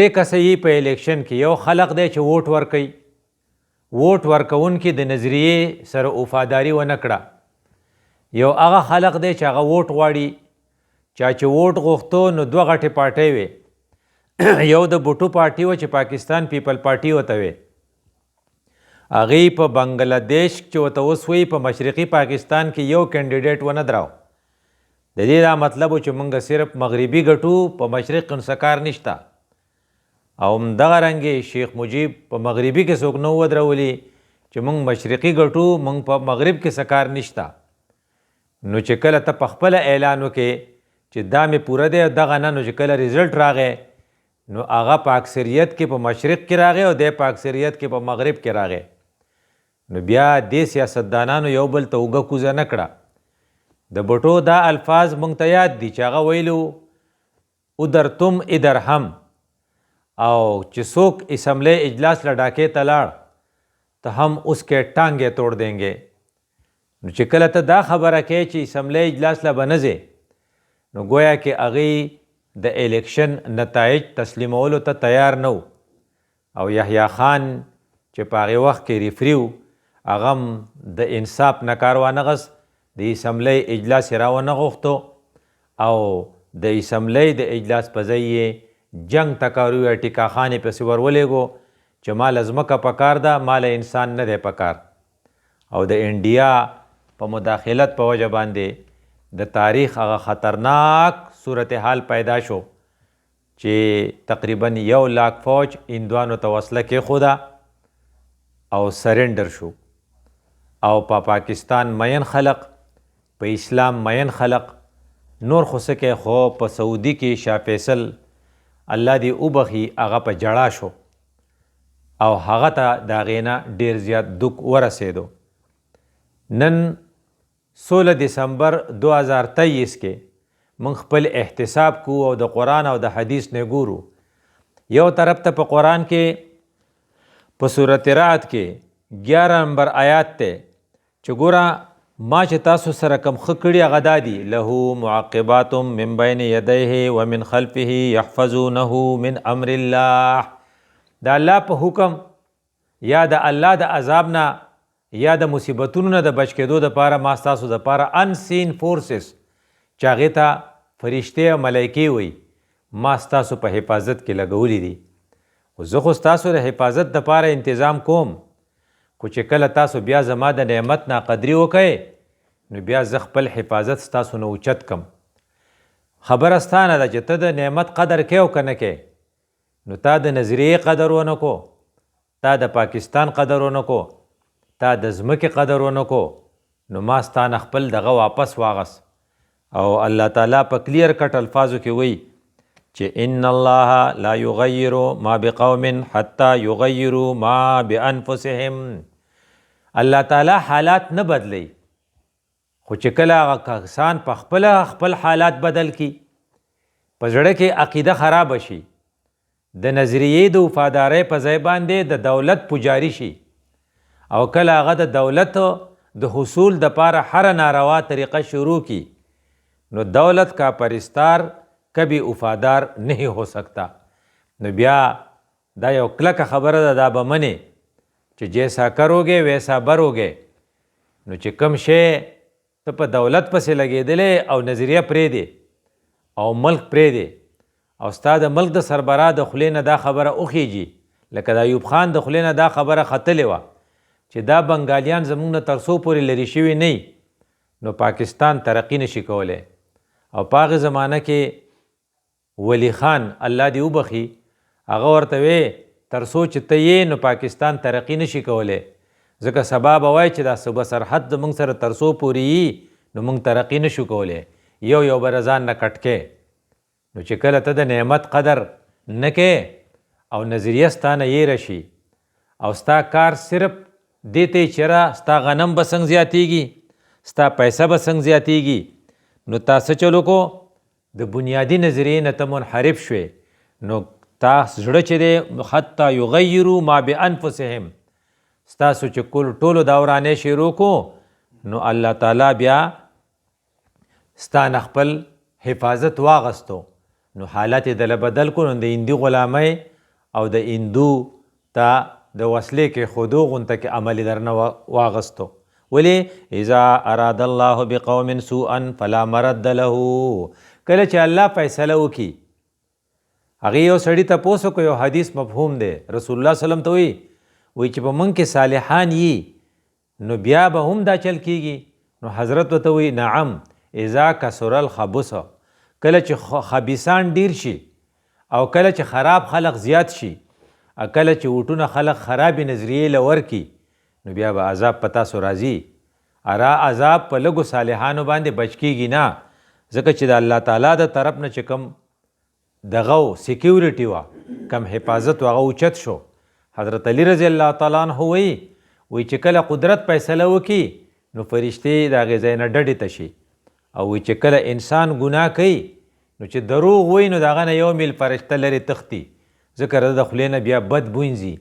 کسې په الیکشن کې یو خلق دی چې ووټ ورکوي، ووټ ورکوونکي د نظریې سره وفاداري ونه کړه. یو هغه خلق دی چې هغه ووټ غواړي. چا چې ووټ غوښتو نو دوه غټې پارټۍ وې. یو د بوټو پارټي وه چې پاکستان پیپل پارټي ورته وې. هغې په بنګلادیش چې ورته اوس وایي په مشرقي پاکستان کې یو کینډیډیټ ونه دراو. د دې دا مطلب و چې موږ صرف مغربي ګټو، په مشرق کې کار نشته. او همدغه رنګې شیخ مجیب په مغربي کې څوک نه ودرولي چې موږ مشرقي ګټو، موږ په مغرب کې څه کار نشته. نو چې کله ته په خپله اعلان وکې چې دا مې پوره دی دغه نه، نو چې کله ریزلټ راغی نو هغه په اکثریت کې په مشرق کې راغی او دی په اکثریت کې په مغرب کې راغی. نو بیا دې سیاستدانانو یو بل ته اوږه کوزه نه کړه. د بټو دا الفاظ موږ ته یاد دي چې هغه ویلو ادرتم ادرهم، او چې څوک اسمبلی اجلاس له ډاکې ته لاړ ته هم اس کې ټانګې توڑ دیں گے. نو چې کله ته دا خبره کوې چې اسمبلی اجلاس له به نه ځې، نو گویا کې هغې د الیکشن نتایج تسلیمولو ته تیار نه و. او یحیی خان چې په هغې وخت کې ریفري و، هغه هم د انصاف نه کار وانغست، د اسمبلی اجلاس یې راونه غوښتو او د اسمبلی د اجلاس په ځای یې جنگ تکارو یا ټیکا خانې پسې ورولېږو چې ماله ځمکه پکار ده، ماله انسان نه دی پکار. او د انډیا په مداخلت په وجه باندې د تاریخ هغه خطرناک صورتحال پیدا شو چې تقریبا 100,000 فوج هندوانو ته وسله کېښوده او سرنډر شو. او په پاکستان مین خلق، په اسلام مین خلق، نور خو څه کوي، خو په سعودي کې شاه فیصل الله دې وبخي هغه په جړا شو او هغه ته د هغې نه ډېر زیات دک ورسېدو. نن 16 دسمبر 2023 کې موږ خپل احتساب کوو او د قرآن او د حدیث نه ګورو. یو طرف ته په قرآن کې په سورت رعد کې 11 نمبر آیات ته چې ګوره ما چې تاسو سره کم ښه کړي هغه دا دي، له معقبات من بین یدیه ومن خلفه یحفظونه من امر الله. د الله په حکم یا د الله د عذاب نه یا د مصیبتونو نه د بچ کېدو دپاره ما ستاسو دپاره انسین فورسز چې هغې ته فرشتې او ملایکې وایي، ما ستاسو په حفاظت کې لګولی دي. خو زه خو ستاسو د حفاظت دپاره انتظام کوم، خو چې کله تاسو بیا زما د نعمت ناقدري وکئ نو بیا زه خپل حفاظت ستاسو نه اوچت کم. خبره ستانه ده چې ته د نعمت قدر کوې او که نه کوې. نو تا د نظریې قدر ونه کو، تا د پاکستان قدر ونه کو، تا د ځمکې قدر ونه کو، نو ما ستا نه خپل دغه واپس واغست. او الله تعالی په کلیر کټ الفاظو کې وایي چې ان الله لا یغیر ما بقوم حتی یغیروا ما بانفسهم. الله تعالی حالات نه بدلی، خو چې کله هغه کسان په خپل حالات بدل کی، په زړه کې عقیده خراب شي، د نظریې د وفادارۍ په ځای باندې د دولت پجاری شي، او کله هغه د دولت د حصول دپاره هر ناروا طریقه شروع کی، نو دولت کا پرستار کبھی وفادار نہیں ہو سکتا. نو بیا دا یو کلکه خبره ده، دا به منې چې جیسا کروگے ویسا بروگے. نو چې کم شی ته په دولت پسې لګېدلې او نظریه پرېږدې او ملک پرېږدې او ستا د ملک د سربراہ د خولې نه دا خبره وخیږي، لکه د ایوب خان د خولې نه دا خبره ختلې وه چې دا بنګالیان زموږ نه تر څو پورې لرې شوي نه نو پاکستان ترقي نشي کولی. او په هغې زمانه کې ولی خان الله دې وبخي هغه ورته وی تر څو چې ته یې نو پاکستان ترقي نشي کولی، ځکه سبا به وایي چې دا صوبه سرحد زموږ سره تر څو پورې یي نو موږ ترقي نشو کولی، یو یو به ځان نه کټ کې. نو چې کله ته د نعمت قدر نه کې او نظریه ستا نه یېره شي او ستا کار صرف دې ته چې ستا غنم به څنګه زیاتېږي، ستا پیسه به څنګه زیاتېږي، نو تا څه چلو کو، د بنیادي نظریې نه ته منحرف شوې. نو تا زړه چې دی حتی یغیروا ما بانفسهم، ستاسو چې ټولو دا ورانې شروع کو، نو الله تعالی بیا ستا نه خپل حفاظت واغستو. نو حالت یې دله بدل کو، نو د هندي غلامۍ او د هندو ته د وسلې کې خودو غونته کې عمل درنه واغستو. ولې اذا اراد الله بقوم سوءا فلا مرد له. کله چې الله فیصله وکړي، هغې یو سړي تپوس وکړو، یو حدیث مفهوم دی، رسول الله سلم ته وایي چې په موږ کې صالحان یي نو بیا به هم دا چل کیږي؟ نو حضرت ورته وایي نعم اذا کثر الخبث. کله چې خبیثان ډیر شي او کله چې خراب خلق زیات شي، کله چې وټونه خلق خرابې نظریې له ورکي، نو بیا به عذاب په تاسو راځي. ارا عذاب په لږو صالحانو باندې بچ کیږي نه، ځکه چې د الله تعالی د طرف نه چې کوم دغه سیکیورټي وه، کم حفاظت هغه اوچت شو. حضرت علی رضی الله تعالی عنه وایي چې کله قدرت فیصله وکړي نو فرشتې د هغې ځای نه ډډې ته شي، او وایي چې کله انسان ګناه کوي نو چې دروغ وایي نو د هغه نه یو میل فرشته لرې تښتي، ځکه د خولې نه بیا بد بوینځي.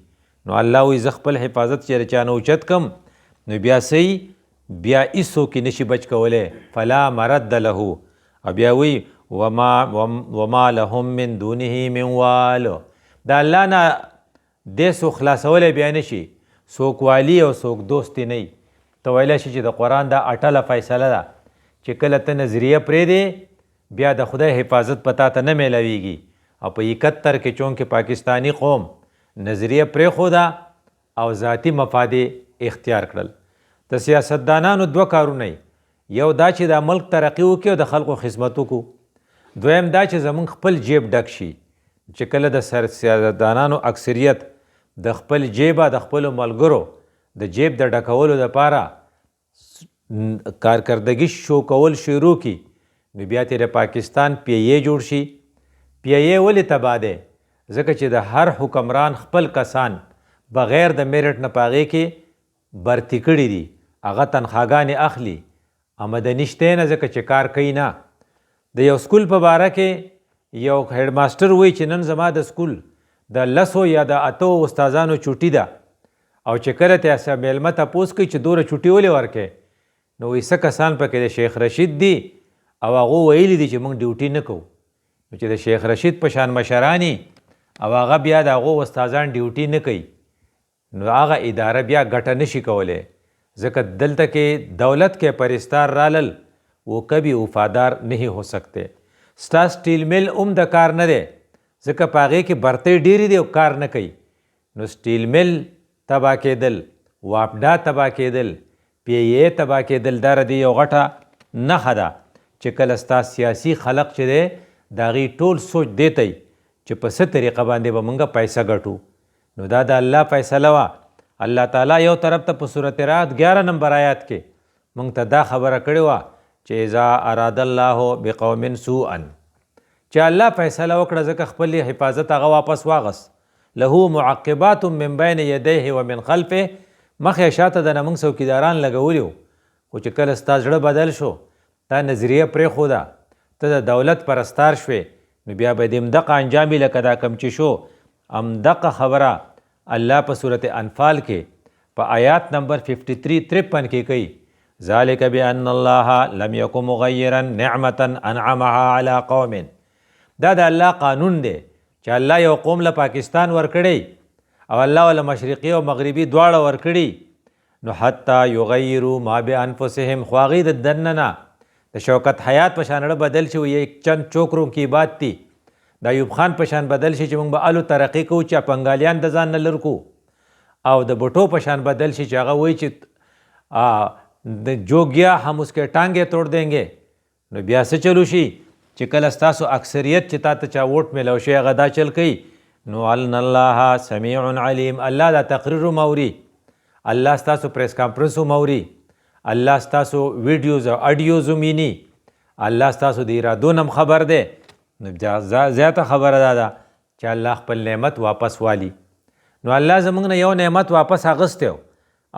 نو الله وایي زه خپل حفاظت چې د چا نه اوچت کم نو بیا صحیح بیا هېڅوک یې نشي بچ کولی، فلا مرد له. او بیا وایي وما لهم من دونه من وال. د الله نه دې څوک خلاصولی بیا نشي، څوک والي او څوک دوست نه وي. ته ویلی شي چې د قرآن دا اټله فیصله ده چې کله ته نظریه پرېږدې بیا د خدای حفاظت په تا ته نه میلاویږي. او په 71 کې چونکې پاکستانی قوم نظریه پرېښوده او ذاتي مفاد اختیار کړل. د سیاستدانانو دوه کارونه، یو دا چې دا ملک ترقي وکړي او د خلکو خدمت وکړو، دویم دا چې زمونږ خپل جیب ډک شي. چې کله د سیاستدانانو اکثریت د خپل جیبه د خپلو ملګرو د جیب د ډکولو دپاره کارکردګي شو کول شروع کړي، نو بیا ترې پاکستان پی ای جوړ شي. پی ای ولې تباه دی؟ ځکه چې د هر حکمران خپل کسان بغیر د میرټ نه په هغې کې برتي کړي دي، هغه تنخواګانې اخلي، آمدني شته نه، ځکه چې کار کوي نه. د یو سکول په باره کې یو هیډ ماسټر وایي چې نن زما د سکول د 10 یا د 8 استادانو چوټي ده، او چې کله ته میلمه تپوس کوي چې دوره چوټي ولې ورکې، نو وایي څه کسان پکې د شیخ رشید دي او هغو ویلي دي چې موږ ډیوټي نه کوو. نو چې د شیخ رشید په شان مشرانی او هغه بیا د هغو استادان ډیوټي نه کوي، نو هغه اداره بیا ګټه نشي کولی، ځکه دلته کې دولت کے پرستار رالل وہ کبھی وفادار نہیں ہو سکتے. ستا سټیل میل هم د کار نه دی، ځکه په هغې کې برتۍ ډېرې دي او کار نه کوي. نو سټیل میل تباه کېدل، واپډا تباه کېدل، پی ای تباه کېدل، دا د یو غټه نښه ده چې کله ستا سیاسي خلق چې دی د هغې ټول سوچ دی تی چې په څه طریقه باندې به موږ پیسه ګټو. نو دا د الله فیصله وه. الله تعالی یو طرف ته په صورت رعد 11 نمبر آیات کې موږ ته دا خبره کړې وه چې اذا اراد الله بقوم سوءا، چې الله فیصله وکړه ځکه خپل حفاظت هغه واپس واغست. له معقبات من بین یدیه ومن خلفه، مخې شاته د نه موږ څوکیداران لګولي وو، خو چې کله ستا زړه بدل شو، تا نظریه پرېښوده، ته د دولت پرستار شوې، نو بیا به دې همدقه انجام وي لکه دا کم چې شو. همدقه خبره الله په صورت انفال کې په آیات نمبر 53-53 کې کوي، ذالک بان الله لم یکن مغیرا نعمتا انعمها علی قوم. دا د الله قانون دی چې الله یو قوم له پاکستان ورکړی او الله ول مشرقي او مغربي دواړه ورکړي، نو حتی یغیروا ما بانفسهم، خو هغې د دننه نه د شوکت حیات په شان بدل شي، یک چند چوکرو کی بات تی، د ایوب خان په شان بدل شي چې موږ به الو ترقي کوو چې پنګالیان د ځان نه لر کو، او د بټو په شان بدل شي چې هغه وایي چې جو گیا هم اس کے ٹانگے توڑ دیں گے. نو بیا څه چلو شي چې کله ستاسو اکثریت چې تا ته چا ووټ میلاو شي هغه دا چل کوي. نو ان الله سمیع علیم، الله دا تقریر موري، الله ستاسو پریس کانفرنس موري، الله ستاسو ویډیوز او اډیوز مینی، الله ستاسو د ارادو نم خبر دی. نو زیاته خبره دا ده چې الله خپل نعمت واپس والی. نو الله زموږ نه یو نعمت واپس اغستی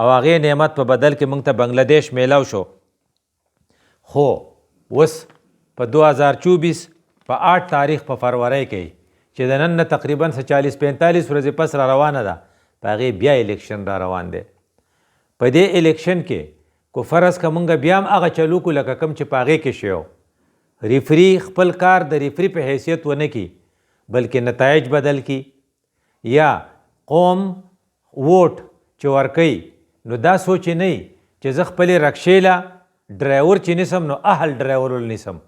او هغې نعمت په بدل کې موږ ته بنګلادیش میلاو شو. خو اوس په 2024 په 8 تاریخ په فروری کې چې د نن نه تقریبا 40-45 ورځې پس را روانه ده، په هغې بیا الیکشن را روان دی. په دې الیکشن کې کو فرض که مونږ بیا هم هغه چلو کو لکه کم چې په هغې کې شوی، ریفری خپل کار د ریفری په حیثیت ونه کړي بلکې نتایج بدل کړي، یا قوم ووټ چې ورکوي نو دا سوچ یې نه وي چې زه خپلې رکشې له ډرایور چې نیسم نو اهل ډرایور ول نیسم